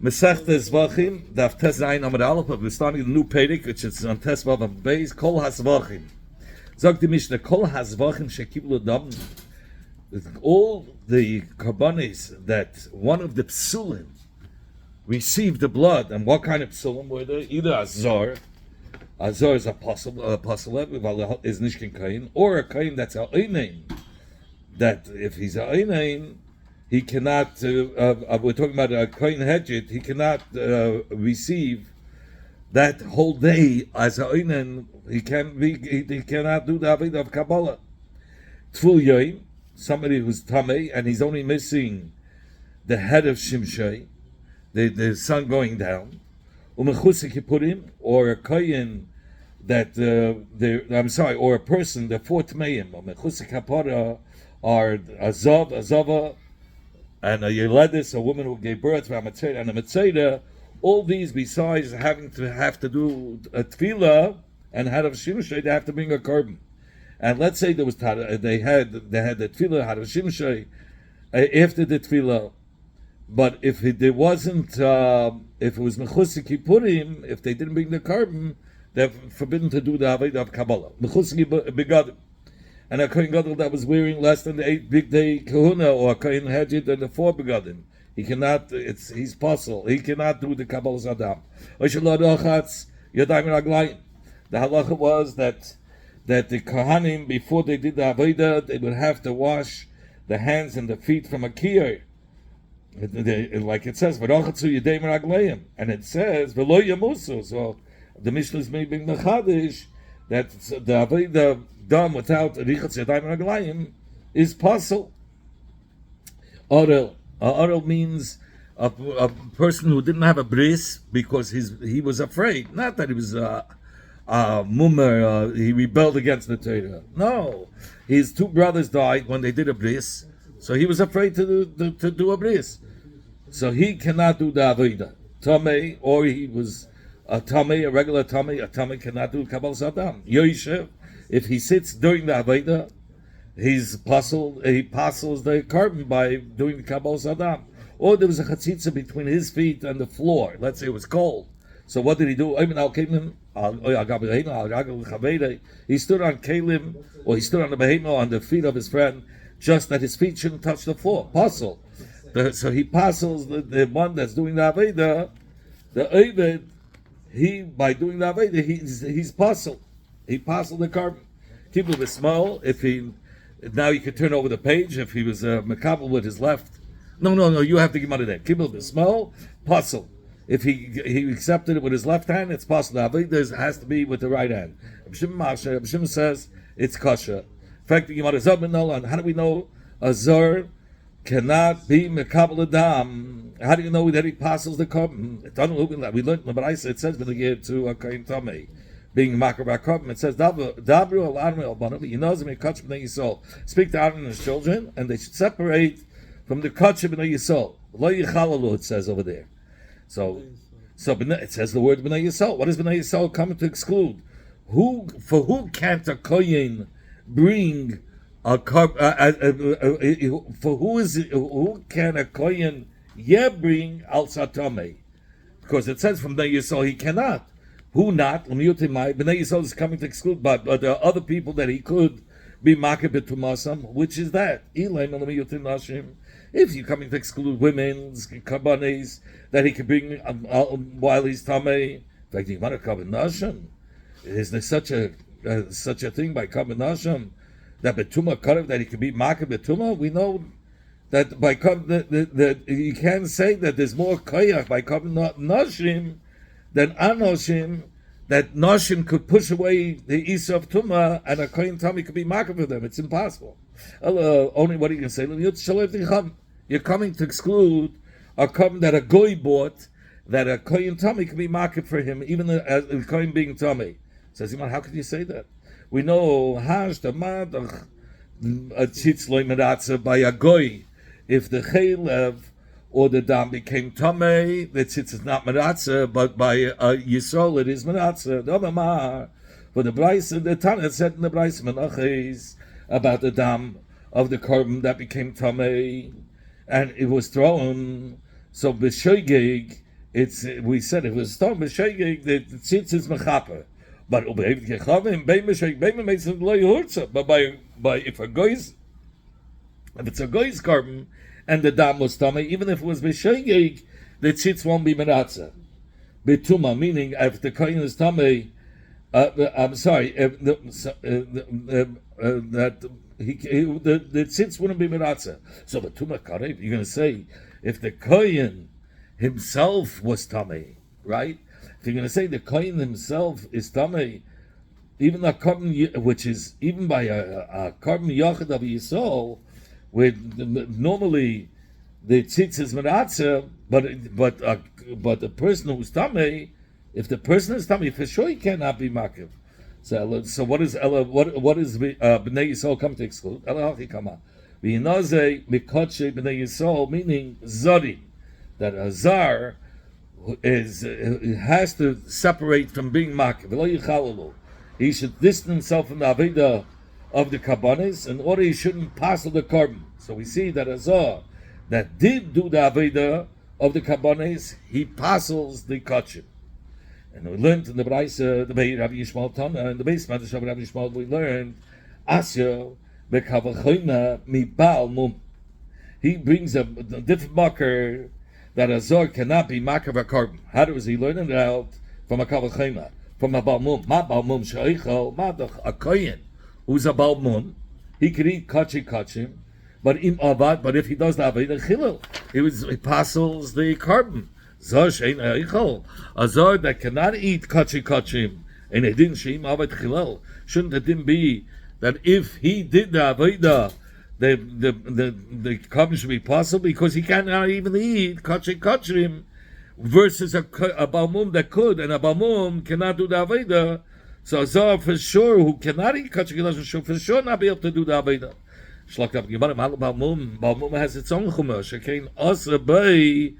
Mesechta Zevachim, Daf Tes Zayin Amud Aleph, but we're starting a new Perek, which is on Tes Vav Amud Beis, Kol HaZevachim. Zog the Mishnah, Kol HaZevachim Shekiblu Dam, all the karbanis that one of the psulim received the blood, and what kind of psulim were there? Either Azor is a apostle is Nishkin Kain, or a Kain that's a Einain, that if he's a Einain, he cannot, we're talking about a Kohen Hedjit, he cannot receive that whole day as a Oinen, he cannot do the Avodah of Kabbalah. Tful Yoim, somebody who's Tameh, and he's only missing the head of Shimshai, the sun going down. Umechusik Kippurim, or a Kohen that, or a person, the four Tmeim, Umechusik Kapara, are Azava, and a Yeledis, a woman who gave birth, and a Metzeda, all these besides having to do a tefillah and had of Shimshai, they have to bring a korban. And let's say they had the tefillah, had of Shimshai after the tefillah, but if it wasn't, if it was mechusik Kippurim, if they didn't bring the korban, they're forbidden to do the Avodah of Kabbalah. Mechusik begadim. And a Kohen Gadol that was wearing less than the 8 big day kahuna, or a Kohen Hedjit and the 4 begadim, he cannot. He's possible. He cannot do the Kabbalah Zadam. The halacha was that the Kohanim, before they did the Avodah, they would have to wash the hands and the feet from a kiyur. Like it says, and it says v'lo yamusu. So the Mishnah is making the chadish that the Avodah done without richatz yadayim raglayim is possible. Orel means a person who didn't have a bris because he was afraid. Not that he was mummer, he rebelled against the Torah. No, his 2 brothers died when they did a bris, so he was afraid to do a bris. So he cannot do the avodah. Tameh, or he was a tameh, a regular tameh. A tameh cannot do Kabbalah Sadam. Yoshev, if he sits during the avodah, he passes the korban by doing the Kabbalah Sadam. Or there was a chatzitza between his feet and the floor. Let's say it was cold. So what did he do? He stood on kelim, or he stood on the behema, on the feet of his friend, just that his feet shouldn't touch the floor. Passel. So he passels the one that's doing the avodah, the Ovid, by doing the avodah, he's passel. He passel the korban. Keep it small. If he now you can turn over the page. If he was makabel with his left, no, you have to give money there. Keep it small, passel. If he accepted it with his left hand, it's possible. Avodah has to be with the right hand. Shim says it's kosher. In fact, the Gemara Zabinol, and how do we know a zor cannot be mekabel adam? How do you know that he passes the korban? We learned in the Baraisa, it says when they get to a kohen tamei being makabar korban, it says dabru al armei al banav. You know, speak to Aaron and his children, and they should separate from the kachim b'nei Yisrael. Lo yichalalu, it says over there. So it says the word b'nei Yisrael. What is b'nei Yisrael coming to exclude? Who can't a kohen bring a who can a kohen bring al satame? Because it says from b'nei Yisrael he cannot. Who not? B'nei Yisrael is coming to exclude, but there are other people that he could be makabit to masam. Which is that? If you're coming to exclude women's karbanes that he can bring while he's tamei, in fact, you want to cover nashim. Is there such a thing by cover nashim that betuma karev that he can be makabit betuma? We know that by that you can say that there's more koyach by cover nashim than anoshim, that noshim could push away the isa of tuma, and a kohen tummy could be market for them. It's impossible. Only what are you going to say? You're coming to exclude a korban that a goy bought, that a kohen tummy could be market for him, even as a kohen being tummy. Says Iman, how could you say that? We know hash the madach a tzitz loy medatza by a goy. If the chaylev or the dam became tamei, the tzitz is not medatza, but by Yisrael it is medatza. The Omar, for the Bryce, the Tana said in the Bryce Menachis about the dam of the korban that became tamei, and it was thrown. So b'shoigeg, it's we said it was Tom B'Shegeg, the tzitz is mechaper. But Ubehevit Kechavim, Bein B'Shegeg, Bein B'Meitzim Lo Yehurtza. But by if it's a goy's carbon and the dam was tummy, even if it was B'Shegeg, the tzitz won't be meratza. Betuma, meaning if the kohen is tummy, I'm sorry, that the tzitz wouldn't be meratza. So betuma karev, you're going to say if the kohen himself was tummy, right? If you're going to say the kohen himself is tummy, even a carbon, which is even by a carbon yachid of Yisrael, where normally the tzitz is meratza, but the person who's tummy, if the person is tummy, for sure he cannot be makiv. So what is Bnei Yisrael come to exclude? Ela hachi kama. V'yinaze mikodshe Bnei Yisrael, meaning zarim, that a zar has to separate from being makiv. V'lo yichalalu. He should distance himself from the aveda of the kabbanis in order he shouldn't pass the carbon. So we see that a zar that did do the aveda of the kabbanis, he passes the kachim. And we learned in the Braisa, the Beis Rabbi Yishmael Tana, and the base Madrash of Rabbi Yishmael, we learned Asya bekavachoyna mi Baal Mum. He brings a different marker that a zor cannot be marker of a carbon. How does he learn it out? From a kavachoyna, from a Baal Mum. Ma Baal Mum sheichel, ma a kohen who's a Baal Mum. He could eat kachim, but if he does the aveda chilul, he passes the carbon. Zor shein eichel, a zor that cannot eat kachim, and he didn't sheim avad chilul. Shouldn't it then be that if he did the aveda, the carbon should be possible because he cannot even eat kachim, versus a balmum that could, and a balmum cannot do the aveda. So a zor for sure who cannot eat kachim should for sure not be able to do the aveda. Shlak up Gemara, balmum has its own chumash. Again, also by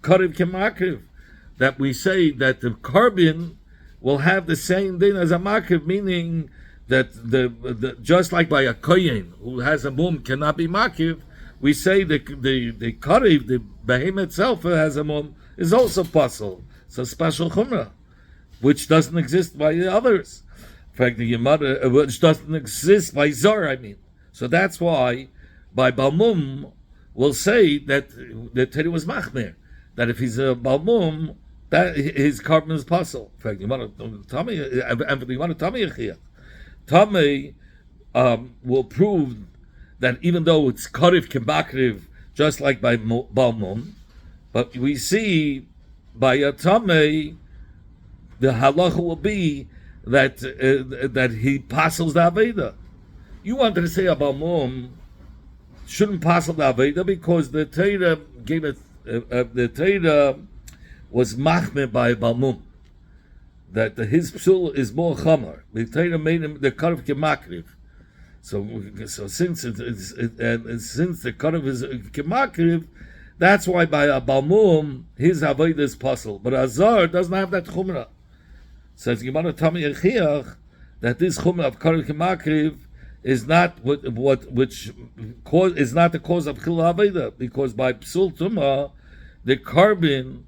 Karev Kemakiv, that we say that the carbon will have the same thing as a makiv, meaning that the just like by a kohen who has a mum cannot be makiv, we say the karev, the behemoth itself has a mum, is also possible. It's a special chumrah, which doesn't exist by the others. In fact, the Yemada, which doesn't exist by Zor, I mean. So that's why by Balmum we'll say that the Torah was machmer, that if he's a balmum, that his carbon is possible. In fact, you want to tell me, and you want to tell me here, Tomei will prove that even though it's karif kembakriv, just like by balmum, but we see by a Tomei, the halacha will be that he passes the aveda. You wanted to say a balmum shouldn't pass the aveda because the Torah gave it. The Torah was machmir by Balmum, that his psul is more chamer. The Torah made him the karv kemakriv. So since since the karv is kemakriv, that's why by a Balmum his avodah is possible. But Azar doesn't have that chumrah. Says Gemara Tami Yechiach that this chumrah of karv kemakriv is not which cause is not the cause of chil aveda, because by psul tumah the carbon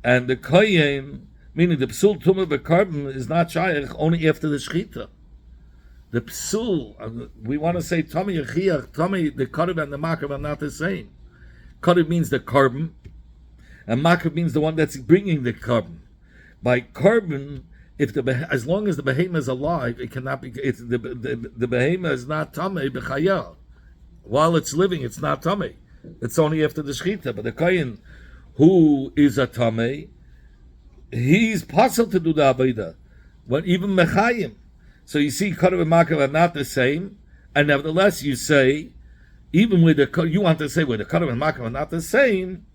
and the kohen, meaning the psul tumah the carbon is not shaykh only after the shchita. The psul, we want to say tami yechiach, tami, the karb and the makav are not the same. Karb means the carbon, and makav means the one that's bringing the carbon. By carbon, as long as the behemoth is alive, it cannot be. The behemoth is not tamei b'chaya. While it's living, it's not tamei. It's only after the shechita. But the kohen, who is a tamei, he's possible to do the avodah, but even mechayim. So you see, karev and makav are not the same, and nevertheless, you say, even with you want to say where the karev and makav are not the same.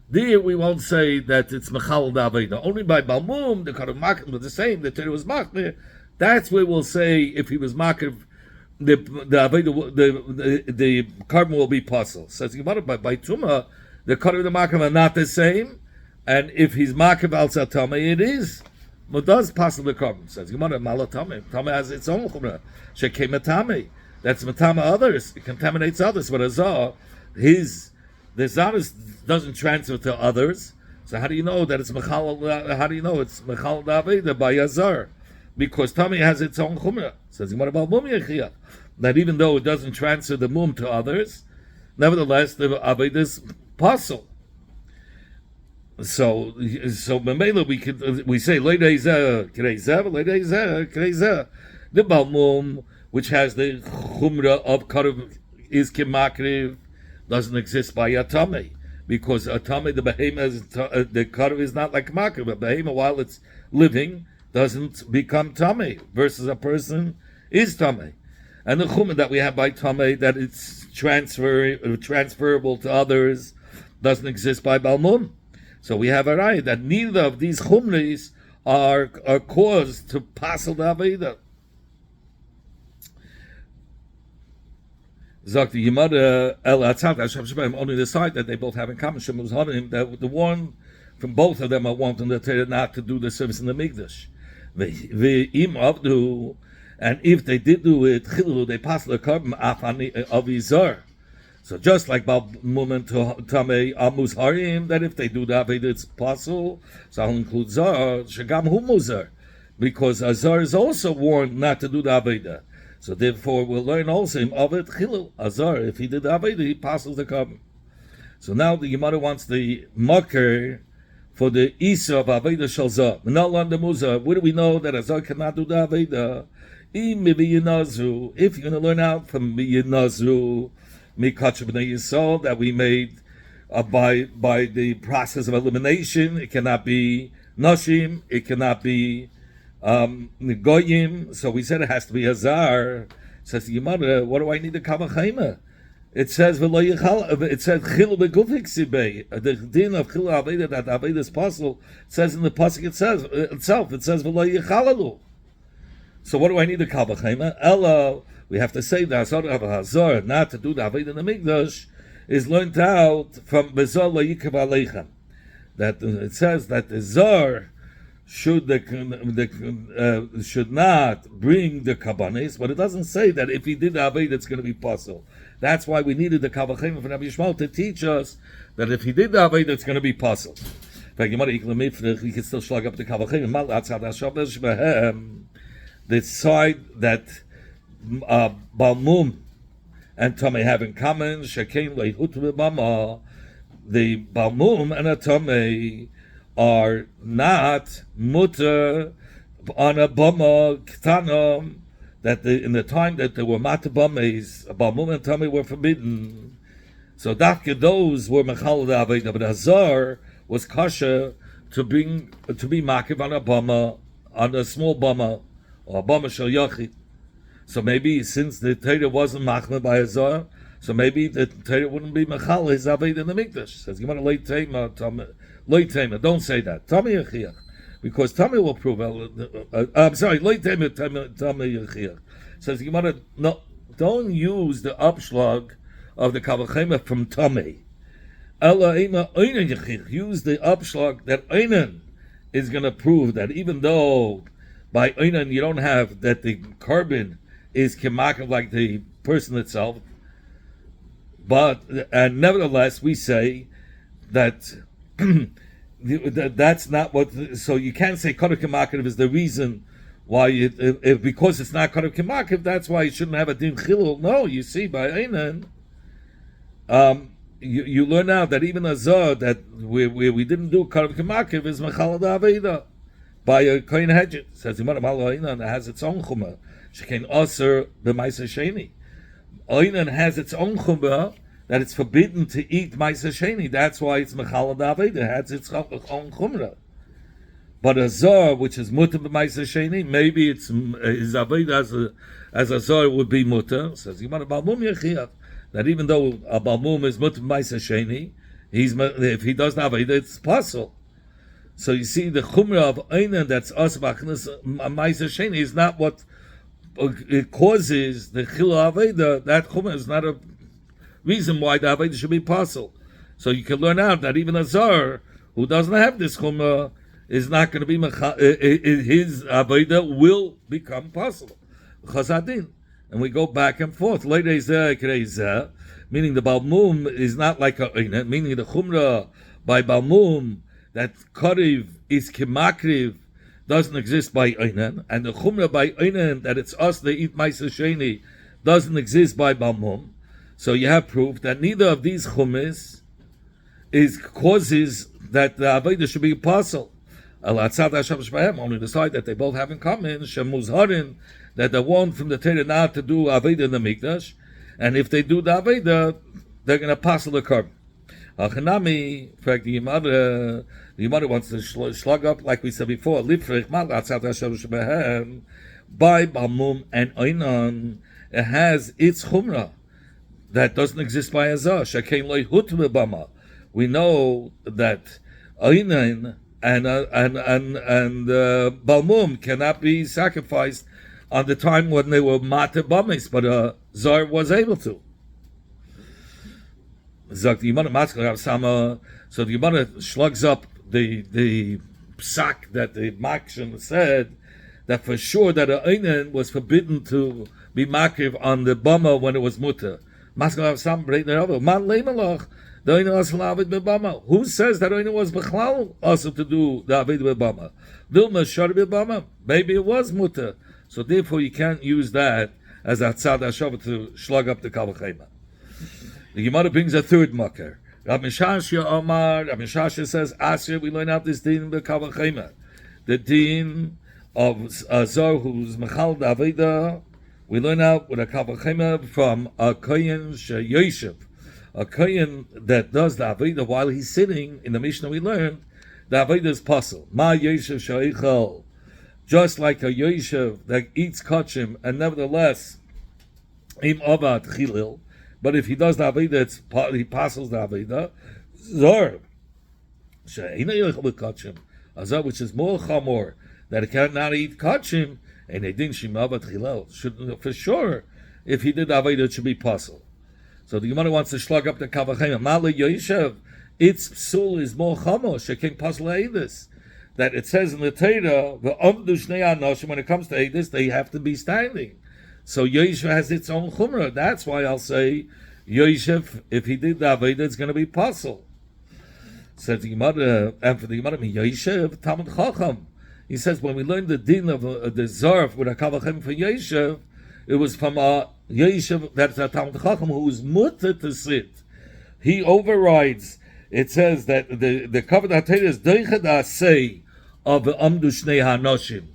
There we won't say that it's mechal daveda. Only by balmum the karev makav was the same. The Torah was machmir. That's where we'll say if he was makav, the carbon will be possible. So by tuma, the karev and the makav are not the same, and if he's makav al satame, it is. But does possible the carbon? Says Gemara malatame. Tame has its own chumrah. Shekematame. That's matama others. It contaminates others. But azar, the zaris doesn't transfer to others, So how do you know that it's Mechal? How do you know it's Mechal Davida by Azar? Because Tummy has its own Chumrah. Says, what about Mum Yechiach? That even though it doesn't transfer the Mum to others, nevertheless, the Aveda is possible. So Mamela we say Leidei Zeh, the Balmum, which has the Chumrah of Karev is Kimakriv, doesn't exist by Atame. Because Atame, the Behemoth, the Karev is not like Makriv. A Behemoth, while it's living, doesn't become Tame, versus a person is Tame. And the Chumrah that we have by Tame, that it's transferable to others, doesn't exist by Balmum. So we have a right that neither of these Chumras are caused to passel the Aveda. Zok the Yemada El Atzad Hashem Shabbat, only the side that they both have in common. Shem was honoring that the one from both of them are wanting the Torah not to do the service in the Mikdash. Ve'im Avdu, and if they did do it, Chilu, they pass the carbon afani of Izar. So just like Balmum and Tamei Amuz Harim, that if they do the Aveda, it's possible. So I'll include Zar, Shagam Humuzar, because Azar is also warned not to do the Aveda. So therefore, we'll learn also in Avet Chilul Azar. If he did the Aveda, he passes the carbon. So now the Gemara wants the Makar for the Isa of Aveda Shalzah. Menalan the Muzar. Where do we know that Azar cannot do the Aveda? If you're going to learn out from Yinazu, Mikach B'nai Yisrael, that we made by the process of elimination, it cannot be Nashim, it cannot be Goyim. So we said it has to be Azar. Says the Gemara, what do I need the Kavachayma? It says it says Chil Begufik Sibei. The din of Chil Aveda, that Aveda is possible, it says in the pasuk itself. It says V'lo Yichalalu. So what do I need the Kavachayma? Ella, we have to say the Azar of Hazar, not to do the Aveda in the Mikdash, is learned out from Bezor La'yikav Aleichem. That it says that the Zar should not bring the Kabbanis, but it doesn't say that if he did the Aveda, it's going to be possible. That's why we needed the Kavachayma from Rabbi Yishmael to teach us that if he did the Aveda, it's going to be possible. In fact, we can still slug up the Kavachayma. The side that Balmum and Tamei have in common, Shekein Leihut B'Bama, the Balmum and a Tamei are not mutter on a Bama K'tana, that in the time that there were Mata Bames, Balmum and Tamei were forbidden. So Dafka those were Mechal Aveda, but Hazar was kasha to be Makiv on a Bama, on a small Bama, or Bama Shal Yachid. So maybe since the Torah wasn't machmed by Azar, so maybe the Torah wouldn't be machal his aved in the mikdash. Says Gemara leit tema, don't say that. Tami Yechiach, because Tami will prove. I'm sorry, leit tema Tami Yechiach. Says Gemara, no, don't use the upshlag of the Kavachema from Tami. Ella ema Einan Yechiach. Use the upshlag that Einan is going to prove that even though by Einan you don't have that the carbon is kemakav like the person itself, and nevertheless we say that that's not what. So you can't say karav kemakav is the reason why because it's not karav kemakav. That's why you shouldn't have a din chilul. No, you see by Einan, you learn out that even Azar that where we didn't do karav kemakav is mechalad aveda by a kohen hedget. Says the Einan has its own chumah. Shekein Aser b'Maisa Sheni. Einan has its own chumrah that it's forbidden to eat Maisa Sheni. That's why it's Mechalad Aveda. It has its own chumrah. But a Zar, which is mutter b'Maisa Sheni, maybe it's his Aveda as a Zar would be mutter. Says Yimar Balmum Yechiach, that even though a Balmum is mutter b'Maisa Sheni, if he doesn't have Aveda, it's possible. So you see, the chumrah of Einan that's As B'Achnas Maisa Sheni is not what it causes the Chila Aveda. That chumrah is not a reason why the Aveda should be possible. So you can learn out that even a Zar who doesn't have this chumrah is not going to be his Aveda will become possible. Chazadin. And we go back and forth. Meaning the Balmum is not like a Einan, meaning the chumrah by Balmum that Kariv is Kimakriv doesn't exist by Einan, and the Chumrah by Einan that it's us that eat Maisa Sheni doesn't exist by Balmum. So you have proof that neither of these Chumras is causes that the Avodah should be apostle. Only decide that they both have in common, Shemuzharin, that they want from the Torah not to do Avodah in the Mikdash, and if they do the Avodah, they're going to apostle the carbon. Achanami, in fact, the Yimada wants to slug up, like we said before, Lifrich, by Balmum and Einan, it has its Chumrah that doesn't exist by Azah. Shekein loy hut b'bama. We know that Einan and Balmum cannot be sacrificed on the time when they were Mate Bamis, but Zar was able to. So the Yimada slugs up the psak that the Makshan said that for sure that a Einan was forbidden to be makriv on the bama when it was mutter. Man leimelach, the Einan was lavid b'bama. Who says that Einan was b'chlal also to do the avid b'bama? Dilma shar b'bama. Maybe it was mutter. So therefore you can't use that as a tzad hashavah to slug up the kavachema. The Gemara brings a third makar. Rabbi Shashya Omar, Rabbi Shashya says, Asher, we learn out this din the kavachema. The din of Zar who's Mechal Davida, we learn out with a kavachema from a kohen sheyoshev, a kohen that does the Avida while he's sitting. In the Mishnah we learned, the Avida is puzzle. Ma yoshev sheichel, just like a yoshev that eats kachim, and nevertheless, im avad chilil, but if he does the Avida, he passes the Avida. Zor, she'eina yochel b'kachim, Azar, which is more chamor, that he cannot eat kachim, and they didn't shimavat chilel. Should for sure, if he did Aveda, it should be puzzle. So the Gemara wants to slug up the kavachema. Mala Yoshev, its psul is more chamo. Shekin puzzle eidus. That it says in the Torah, the omdu shnei anoshim. When it comes to eidus, they have to be standing. So Yoshev has its own chumrah. That's why I'll say Yoshev, if he did the Aveda, it's going to be puzzle. Says the Gemara, and for the Gemara, Yoshev Talmud Chacham. He says when we learned the din of the zarf with a kavachem for Yeshiv, it was from a Yeshiv that's a Talmud Chacham who is mutter to sit. He overrides. It says that the cover that is doiched asay of amdu shnei hanoshim.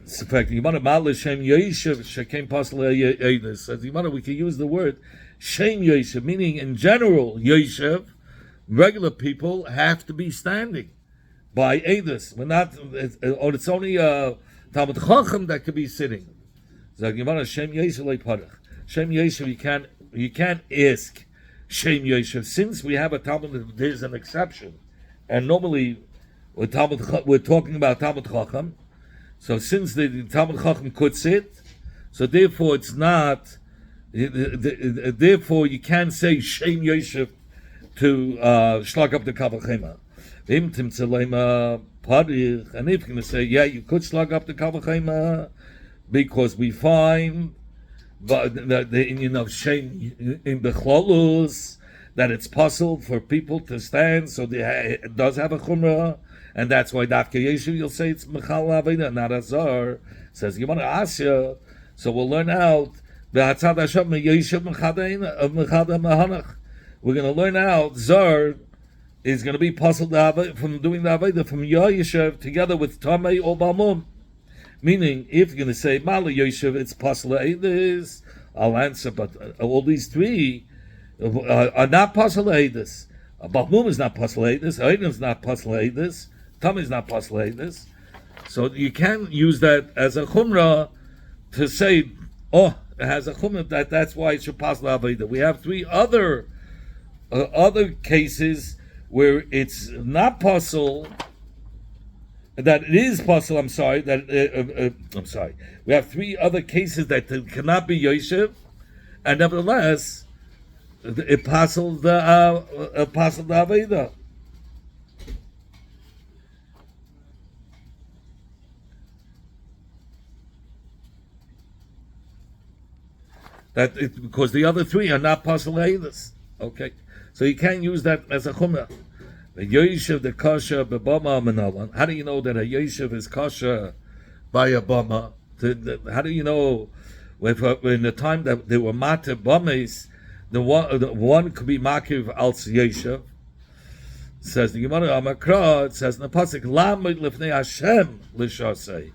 In fact, the Yimada mal shem Yeshiv shekem pasal eidus. Says the Yimada we can use the word shem Yeshiv, meaning in general Yeshiv, regular people have to be standing. By Eidus, we're not, or it's only Talmud Chacham that could be sitting. Shem Yeshiv, you can't ask Shem Yeshiv. Since we have a Talmud, there's an exception, and normally we're talking about Talmud Chacham. So since the Talmud Chacham could sit, so therefore it's not. Therefore you can't say Shem Yeshiv to schlag up the kavachema. And if you're going to say, yeah, you could slug up the kavachema because we find the Indian of shame in the chlolus that it's possible for people to stand, so it does have a chumrah, and that's why Dafka Yeshu you'll say it's Mechal Aveda, not Azar. Says Yimana Asya, so we'll learn out the Hatzad Hashem Yeshu Mechada Mahanach. We're going to learn out Zar is going to be puzzled from doing the Aveda from Yeshiv together with Tamei or Balmum. Meaning, if you're going to say Mala Yeshiv, it's puzzle Eidus, I'll answer, but all these three are not puzzle Eidus. Balmum is not puzzle Eidus, Eidim is not puzzle Eidus, Tamei is not puzzle Eidus. So you can use that as a chumrah to say, oh, it has a chumrah, that's why it should puzzle Aveda. We have three other cases where it's not possible, that it is possible. I'm sorry. We have three other cases that cannot be Yoshev, and nevertheless, it passes the Aveda. Because the other three are not possible Eidas. Okay, so you can't use that as a chumrah. The Yoshev the kasha bebama menalan. How do you know that a Yoshev is kasha by a bama? How do you know in the time that there were mate bames, the one could be makiv als Yoshev? Says the Gemara Amakra. It says in the pasuk Lamid lifnei Hashem l'shasei.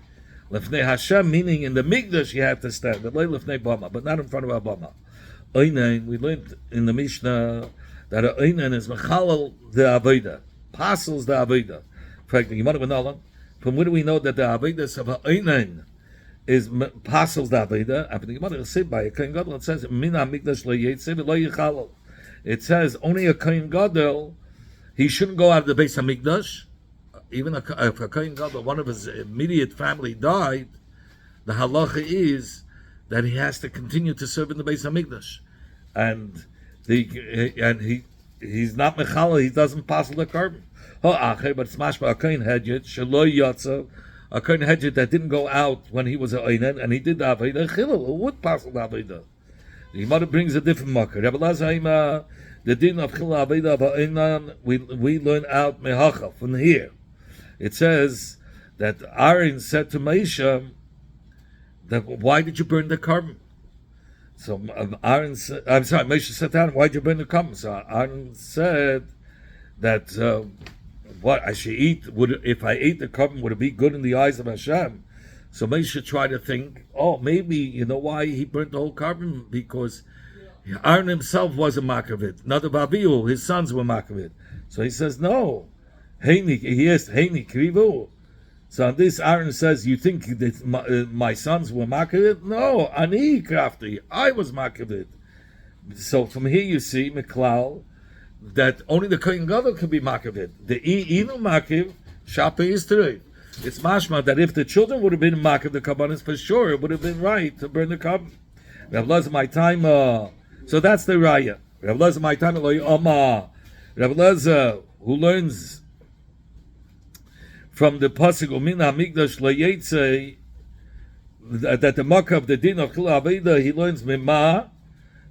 Lifnei Hashem meaning in the Mikdash you have to stand, but lifnei bama, but not in front of a bama. Einain, we learned in the Mishnah that a einain is mechalal the avodah, pasels the avodah. In fact, the Gemara Benalan, from where do we know that the avodah of a einain is pasels the avodah? After the Gemara said by a kohen gadol, it says mina mikdash lo yetze v'lo yichalal. It says only a kohen gadol, he shouldn't go out of the Beis Hamikdash. Even if a kohen gadol, one of his immediate family died, the halacha is that he has to continue to serve in the Beis Hamikdash, and he's not mechala, he doesn't pass the carbon. But it's mashma a kohen hedjit shelo yatsa, a kohen hedjit that didn't go out when he was a oinen, and he did the avodah chilul, who would pass the avodah. The Gemara brings a different marker. Rabbi Lazar, the din of chilul avodah of oinen, we learn out mehacha from here. It says that Aaron said to Moshe, that why did you burn the carbon? So Moshe said to Aaron, why did you burn the carbon? So Aaron said that what I should eat, if I ate the carbon, would it be good in the eyes of Hashem? So Moshe tried to think, maybe you know why he burnt the whole carbon, because Aaron himself was a makavit. Nadav Avihu, his sons were makavit. So he says, no, Heini krivu. So on this, Aaron says, you think that my sons were makavit? No, ani krafti, I was makavit. So from here you see, Miklal, that only the kohen gadol could be makavit. The inu makiv, shape is true. It's mashma that if the children would have been makiv the kabbanis, for sure it would have been right to burn the carbon. Rav Lezer, my time, so that's the raya. Rav Lezer, my time, Rav Lezer, who learns from the pasuk Umina Mikdash Layetze, that the makkah of the din of Chilul Aveda, he learns Mima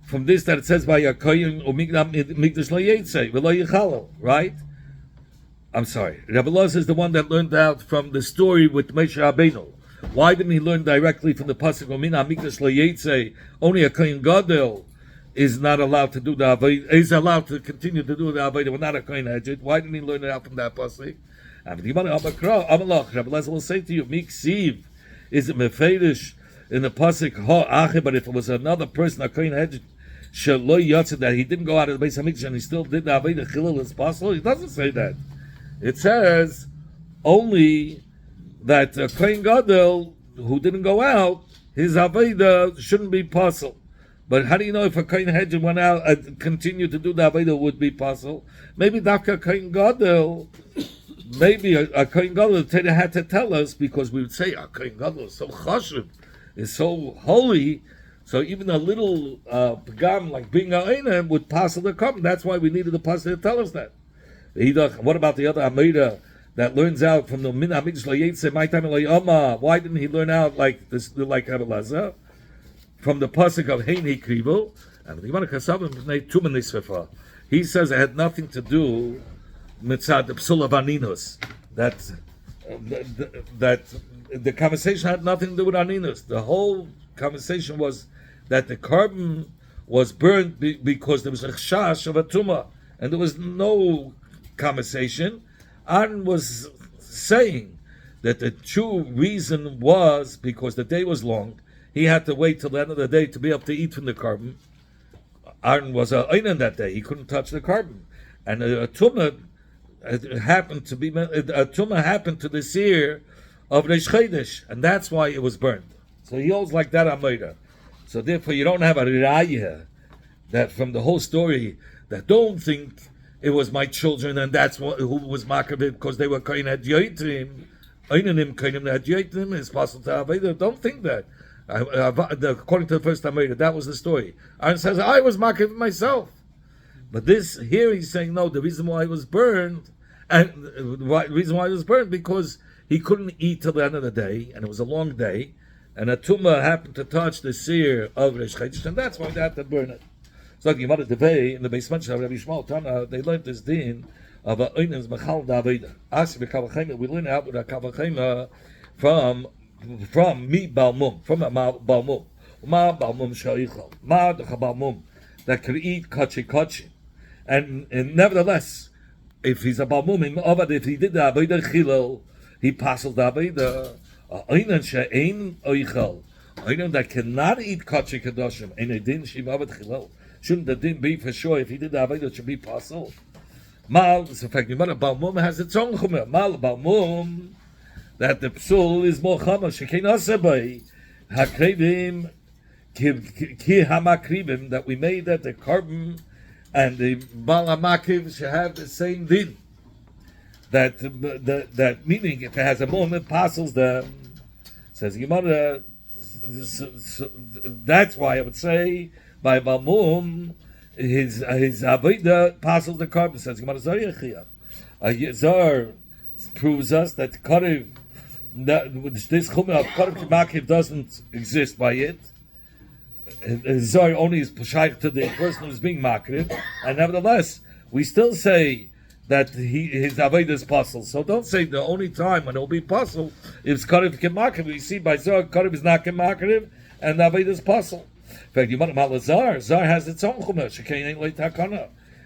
from this that it says by Yakoyin Umina Mikdash Layetze V'lo Yichalal, right? I'm sorry. Rabbi Loz is the one that learned out from the story with Moshe Rabbeinu. Why didn't he learn directly from the pasuk Umina Mikdash Layetze? Only a kohen gadol is not allowed to do the Aveda, is allowed to continue to do the Aveda, but not a kohen hedjit. Why didn't he learn it out from that pasuk? Rabbi Lezer will say to you, Miksiv, is it mefedish in the pasuk ha? But if it was another person, a kohen hedjit, shelo yatsa, that he didn't go out of the Beis Hamikdash and he still did the Aveda chilul as possible, he doesn't say that. It says only that a kohen gadol who didn't go out, his Aveda shouldn't be possible. But how do you know if a kohen hedjit went out and continued to do the Aveda would be possible? Maybe Dafka kohen gadol. Maybe a kohen gadol had to tell us, because we would say a kohen gadol is so chashuv, is so holy, so even a little pagam like being a einem would pass the carbon. That's why we needed the pasuk to tell us that. What about the other Amida that learns out from the Min Hamikdash Layetze, my time Layama? Why didn't he learn out like this, like Rabbi Lezer, from the pasuk of Heini Krivo? And the Gemara Kasavim Tumen Nisvefa. He says it had nothing to do mitzad the psula vaninus, that the conversation had nothing to do with aninus. The whole conversation was that the carbon was burned because there was a chash of a tumah, and there was no conversation. Aaron was saying that the true reason was because the day was long. He had to wait till the end of the day to be able to eat from the carbon. Aaron was a einan that day; he couldn't touch the carbon, and a tumah. It happened to be a tumah happened to the seer of Reish Chodesh, and that's why it was burned. So he holds like that Amida. So therefore, you don't have a raya that from the whole story that don't think it was my children and that's who was makabit because they were kohen hadyotim. Einanim kohen hadyotim is possible to Aveda. Don't think that. According to the first Amida, that was the story. Aaron says I was makabit myself. But this here he's saying no. The reason why it was burned, and the reason why it was burned because he couldn't eat till the end of the day, and it was a long day, and a tumah happened to touch the seer of Reish Chodesh, and that's why they had to burn it. So the Gemara Devei in the basement of Rabbi Shmuel Tana, they learned this din of a Oinen is Mechal da Aveda. Asi v'Kavachema, we learn out with a Kavachema from Mi Balmum, from a Balmum. Ma Balmum Sha'ichal. Ma the Balmum that could eat kachi. And nevertheless, if he's a Balmum, if he did the Aveda Chilel, he passes the Aveda. Oinen she'ein oichal. Oinen that cannot eat kachi kadoshim. And it didn't shiv avad chilel. Shouldn't the din be for sure if he did the Aveda it should be possible? Mal, it's a fact, the Balmum has its own chumah. Mal Balmum, that the psul is more chama. Shekein asabay. Hakrivim, ki hamakrivim, that we made that the carbon and the balamakiv should have the same din. That meaning, if it has a moment, passes them. Says Gemara. That's why I would say by Balmum, his Aveda passes the carbon. Says Gemara Zayachia. Zar proves us that Karev, this chumah of Karev Kimakiv doesn't exist by it. Zar only is Peshaich to the person who's being Makriv, and nevertheless, we still say that his Aveda is puzzle. So don't say the only time when it will be puzzle is Karev Kimakiv. We see by Zar, Karev is not Kimakiv, and the Aveda is puzzle. In fact, you might have Zar has its own chumash,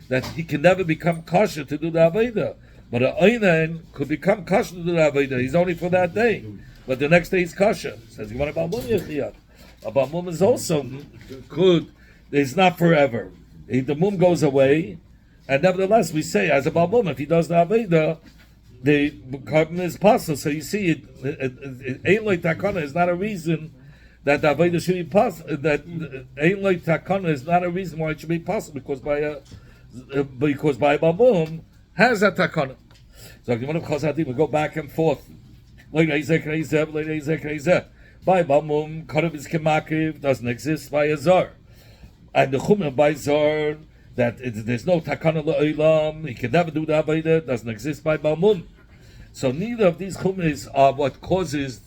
that he can never become kosher to do the Aveda. But an Oinen could become kosher to do the Aveda. He's only for that day. But the next day he's kosher. Says you want a Balmum Yechiyah. A Balmum is also good. It's not forever. The mum goes away, and nevertheless we say as a Balmum, if he does the Aveda, the carbon is possible. So you see, Eiloi Takana is not a reason that the Aveda should be possible. That Eiloi Takana is not a reason why it should be possible, because by a Balmum has a Takana. So we go back and forth. By Balmum, Karev is Kemakiv doesn't exist by a Zar. And the Chumah by Zar, that there's no Takana L'Olam, he can never do the Aveda, doesn't exist by Balmum. So neither of these Chumahs are what causes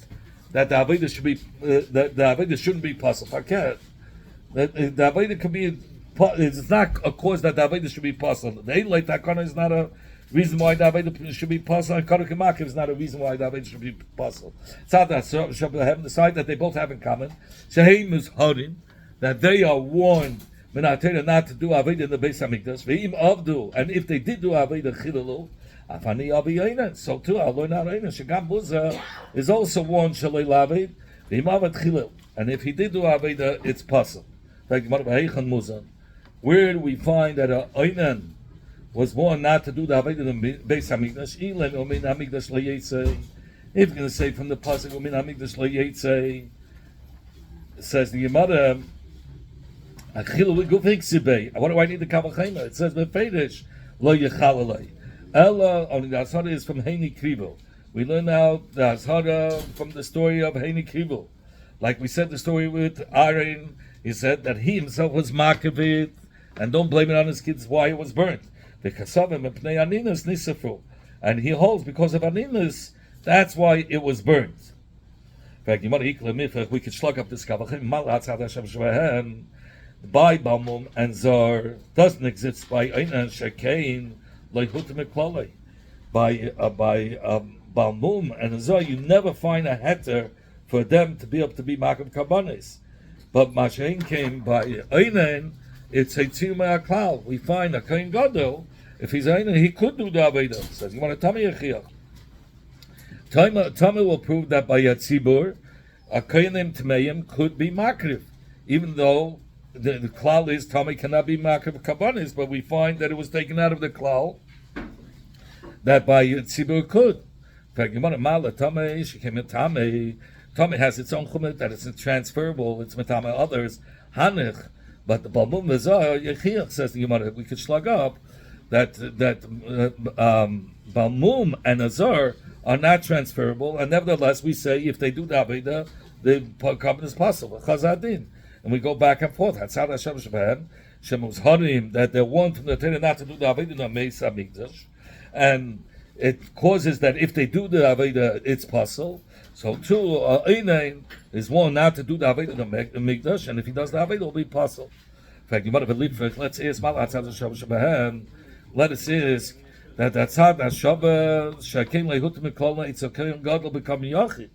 that the Aveda should be, the Aveda shouldn't be possible. I can't. The Aveda can be, it's not a cause that the Aveda should be possible. The Eiloi Takana is not a reason why the Aveda should be possible, and Karev Kemakiv is not a reason why the Aveda should be possible. It's not that, so the side that they both have in common, Sheheim is Harin, that they are warned not to do Aveda in the Beis Hamikdash, Ve'im Avdu, and if they did do Aveda Chilalu, Afani Abiyainen, so too, Aloy Narainen, Shagam Muza is also warned Shalei Laved, Ve'im Avad Chilil, and if he did do Aveda, it's possible. Where do we find that Oinen was warned not to do the Aveda in the Beis Hamikdash? Ilen Omin Hamikdash Leyetzei. If you're going to say from the pasuk Omin Hamikdash Leyetzei, says the Gemara, what do I need the Kavachema? It says Befedish Lo Yechalalei. Ella only the Ashara is from Heini Krivo. We learn now the Ashara from the story of Heini Krivo. Like we said the story with Aaron, he said that he himself was Makavit, and don't blame it on his kids why it was burnt. The Kasavim and Pnei Aninas Nisafru. And he holds because of Aninas, that's why it was burnt. In fact, we could slug up this Kavachim, by Balmum and Zar doesn't exist by Einan Shekain like Hutamiklalei. By Balmum and Zar, you never find a heter for them to be able to be Makam Karbanis. But Mashain came by Einan, it's a Tzilma Aklal. We find a Kain Gadol, if he's Einan, he could do the Aveda. Says, you want to tell me a Tama will prove that by Yatzibur, a Kainim Tmeim could be Makriv, even though the klal is Tami cannot be Makriv Kabanis, but we find that it was taken out of the klal that by Yatzibur could. In fact, you want to Mala Tame, she came in Tame. Tame has its own chumah that it's transferable, it's Matama others, Hanich, but the Balmum Vazar, Yechiach says the Gemara, we could slug up that Balmum and Azar are not transferable, and nevertheless we say if they do the Aveda, the carbon is possible. Chazadin. And we go back and forth. Hatzad Hashem Shabbat, Shemus Harim, that they're warned from the Torah not to do the Aveda in the Meis HaMikdash, and it causes that if they do the Aveda, it's possible. So too, Einain is warned not to do the Aveda in the Mikdash, and if he does the Aveda, it will be possible. In fact, you might have believed, let's ask Mal Hatzad Hashem Shabbat, let us ask, that's hard. That Shabbat Shakim Lehut Mikolna. It's okay. And God will become Yachid.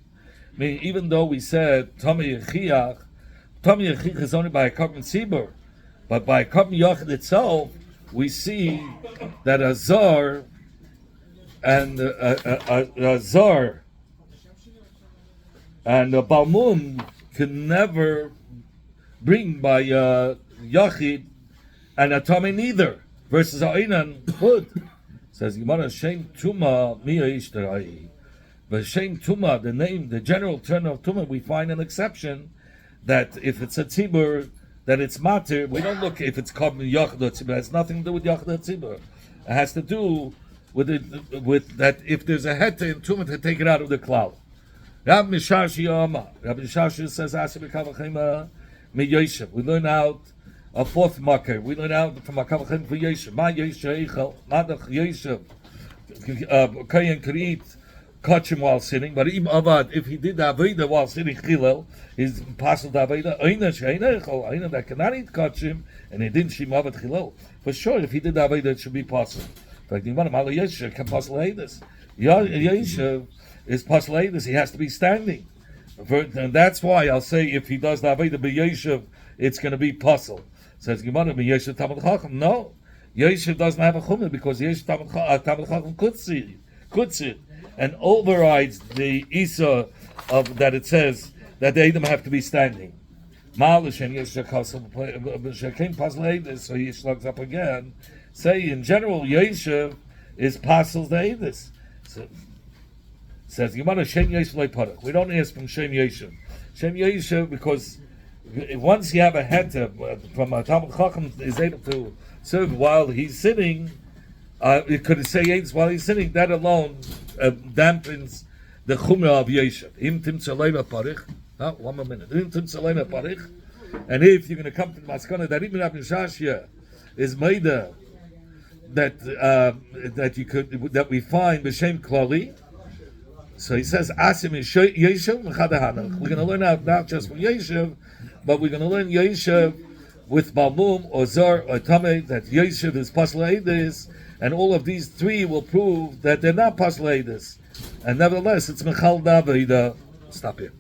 I mean, even though we said Tomei Yechiach is only by a Korban Tzibur, but by Korban Yachid itself, we see that a Zar and a Zar and a Balmum can never bring by Yachid and a Tomei neither. Versus A'inan could. Says Gemara Shem Tuma Miya Ishtarai. But Shem Tuma, the name, the general term of Tuma, we find an exception that if it's a tzibur, that it's matir. We don't look if it's called Yachid tzibur. It has nothing to do with Yachid tzibur. It has to do with that if there's a heta in Tuma to take it out of the cloud. Rabbi Mishashi says Asi B'Kavachim Mi Yosef. We learn out a fourth marker. We learn out from Makavachim for Yosef. Ma Yosef Eichel, Madach Yosef, Kayan Karit, catch him while sitting. But even Avad, if he did the Aveda while sitting Chilel, he's passed the Aveda. Eina Sheina Eichel, Eina that cannot eat catch him, and he didn't shim Avad Chilel. For sure, if he did the Aveda, it should be possible. In fact, the Imam Malo Yosef can possible Eidas. Yosef is possible Eidas. He has to be standing. And that's why I'll say if he does the Aveda by Yosef, it's going to be possible. Says Gemara, Yosef Tamad Chacham. No, Yosef doesn't have a chumrah because Yosef Tamad Chacham could sit and overrides the Isa of that it says that the Edom have to be standing. Malish and Yosef Shekem Pasal so he slugs up again. Say in general, Yosef is Pasal the Edis. So, says Gemara, Shem Yosef Leiparach. We don't ask from Shem Yosef. Shem Yosef because once you have a heta from a Talmud Chacham is able to serve while he's sitting, it could say Yetz while he's sitting. That alone dampens the chumrah of Yosef. Im tim tzalema parich. One more minute. Im tim tzalema parich. And if you're going to come to the maskana that even Rabbi Shashia is made that you could that we find b'shem klali. So he says Asim is Yosef v'chadahanach. We're going to learn out not just from Yosef, but we're going to learn Yosef with Balmum or Zar or Tameh, that Yosef is Pasal Eidis, and all of these three will prove that they're not Pasal Eidis. And nevertheless, it's Mechal Davida. Stop here.